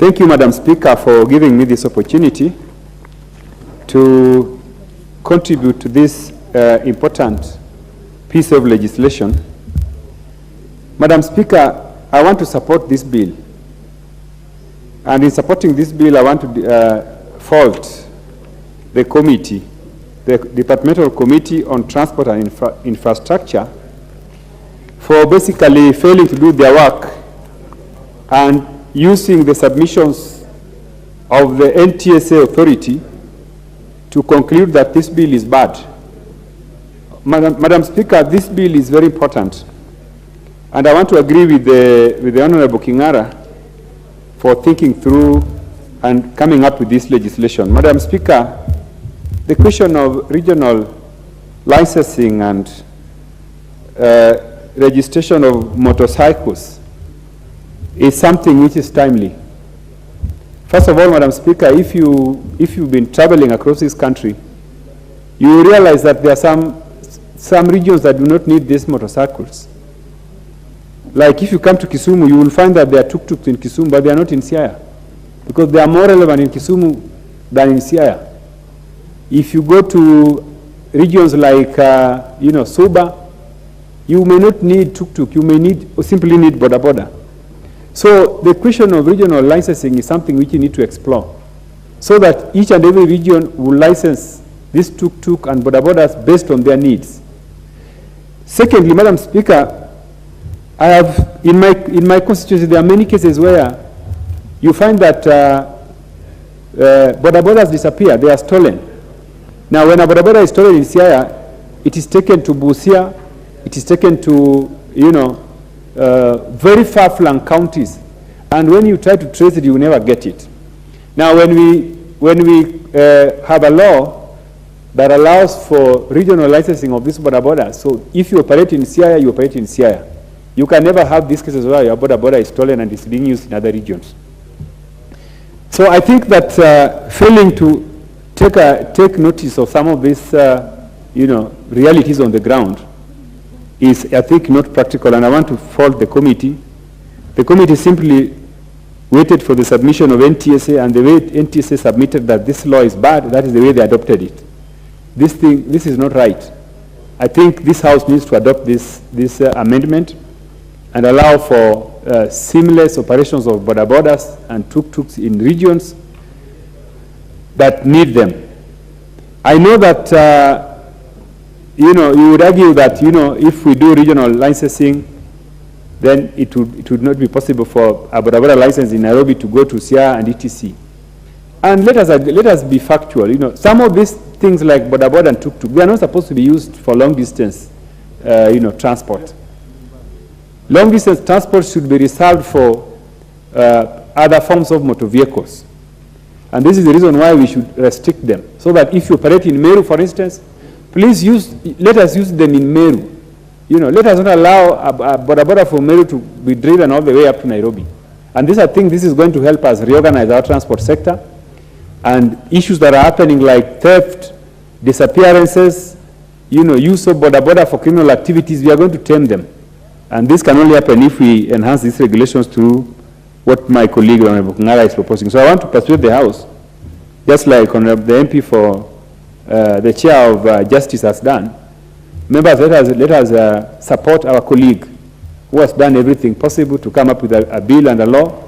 Thank you, Madam Speaker, for giving me this opportunity to contribute to this important piece of legislation. Madam Speaker, I want to support this bill. And in supporting this bill, I want to fault the committee, the Departmental Committee on Transport and Infrastructure, for basically failing to do their work and using the submissions of the NTSA authority to conclude that this bill is bad. Madam Speaker, this bill is very important. And I want to agree with the Honorable Kingara for thinking through and coming up with this legislation. Madam Speaker, the question of regional licensing and registration of motorcycles is something which is timely. First of all, Madam Speaker, if you've been traveling across this country, you will realize that there are some regions that do not need these motorcycles. Like if you come to Kisumu, you will find that there are tuk-tuks in Kisumu, but they are not in Siaya, because they are more relevant in Kisumu than in Siaya. If you go to regions like, Suba, you may not need tuk-tuk, you may need, or simply need boda-boda. So the question of regional licensing is something which you need to explore, so that each and every region will license this tuk-tuk and boda-bodas based on their needs. Secondly, Madam Speaker, I have, in my constituency, there are many cases where you find that boda-bodas disappear, they are stolen. Now, when a boda-boda is stolen in Siaya, it is taken to Busia, it is taken to, very far-flung counties. And when you try to trace it, you will never get it. Now, when we have a law that allows for regional licensing of this boda-boda, so if you operate in Siaya, you operate in Siaya. You can never have these cases where your boda-boda is stolen and is being used in other regions. So I think that failing to take notice of some of these, realities on the ground is, I think, not practical, and I want to fault the committee. The committee simply waited for the submission of NTSA, and the way NTSA submitted that this law is bad, that is the way they adopted it. This is not right. I think this House needs to adopt this amendment and allow for seamless operations of boda-bodas and tuk-tuks in regions that need them. I know that, you would argue that, if we do regional licensing, then it would not be possible for a boda-boda license in Nairobi to go to Siaya and ETC. And let us be factual. Some of these things like boda-boda and tuk-tuk, they are not supposed to be used for long distance, transport. Long distance transport should be reserved for other forms of motor vehicles. And this is the reason why we should restrict them. So that if you operate in Meru, for instance, please let us use them in Meru. Let us not allow a boda-boda from Meru to be driven all the way up to Nairobi. And I think this is going to help us reorganize our transport sector. And issues that are happening like theft, disappearances, use of boda-boda for criminal activities, we are going to tame them. And this can only happen if we enhance these regulations through what my colleague Honorable Kingara is proposing. So I want to persuade the House, just like the MP for the Chair of Justice has done. Members, let us support our colleague who has done everything possible to come up with a bill and a law,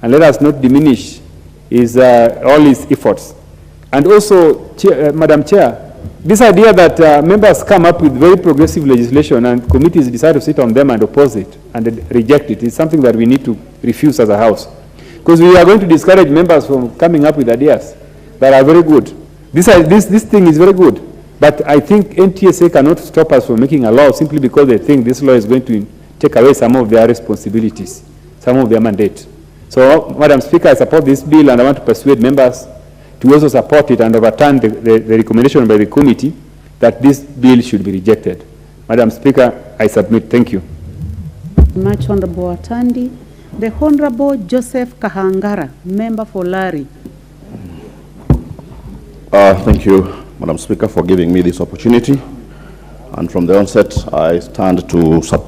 and let us not diminish all his efforts. And also, Madam Chair, this idea that members come up with very progressive legislation and committees decide to sit on them and oppose it and reject it is something that we need to refuse as a House. Because we are going to discourage members from coming up with ideas that are very good. This thing is very good, but I think NTSA cannot stop us from making a law simply because they think this law is going to take away some of their responsibilities, some of their mandate. So, Madam Speaker, I support this bill, and I want to persuade members to also support it and overturn the recommendation by the committee that this bill should be rejected. Madam Speaker, I submit. Thank you. Much Honorable Atandi. The Honorable Joseph Kahangara, member for Lari. Thank you, Madam Speaker, for giving me this opportunity. And from the onset, I stand to support